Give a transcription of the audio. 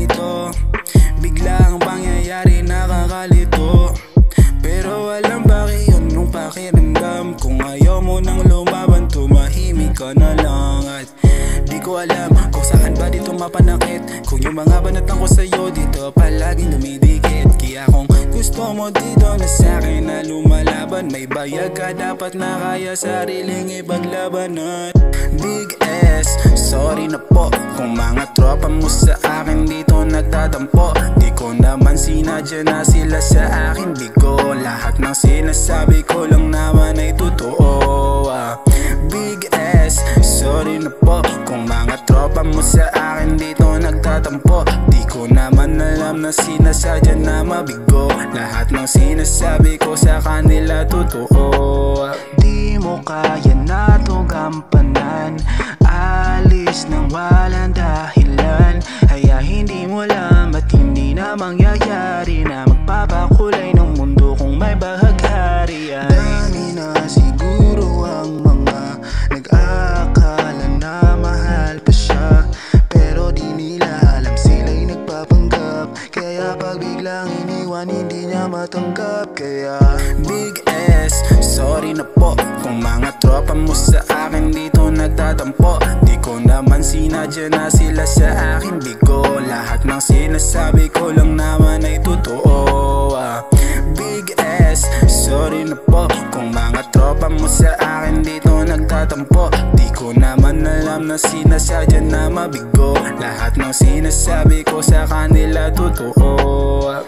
ganito. Biglang pangyayari nakakalito, pero alam bakit yun nung pakiramdam. Kung ayaw mo nang lumaban, tumahimik ka na lang. At di ko alam kung saan ba dito mapanakit, kung yung mga banatan ko sa'yo dito palaging dumidikit. Kaya kung gusto mo dito na sa'kin na lumalaban, may bayag ka dapat na kaya sariling ipaglaban. At Big S, sorry na po kung mga tropa mo sa akin dito nagtatampo. Di ko naman sinadya na sila sa akin bigo. Lahat ng sinasabi ko lang naman ay totoo. Big S, sorry na po kung mga tropa mo sa akin dito nagtatampo. Di ko naman alam na sinasadya na mabigo. Lahat ng sinasabi ko sa kanila totoo. Di mo kaya na to gampanan, alis nang walang dahilan. Kaya hindi mo alam at hindi na mangyayari na magpapakulay ng mundo kung may bahagharian. Dami na siguro ang mga nag-aakala na mahal pa siya, pero di nila alam sila'y nagpapanggap. Kaya pag biglang iniwan hindi niya matanggap. Kaya Big S, sorry na po kung mga tropa mo sa akin dito nagtatampo. Di ko naman sinadya na sila sa akin bigo. Lahat ng sinasabi ko lang naman ay totoo. Big S, sorry na po kung mga tropa mo sa akin dito nagtatampo. Di ko naman alam na sinasadya na mabigo. Lahat ng sinasabi ko sa kanila totoo.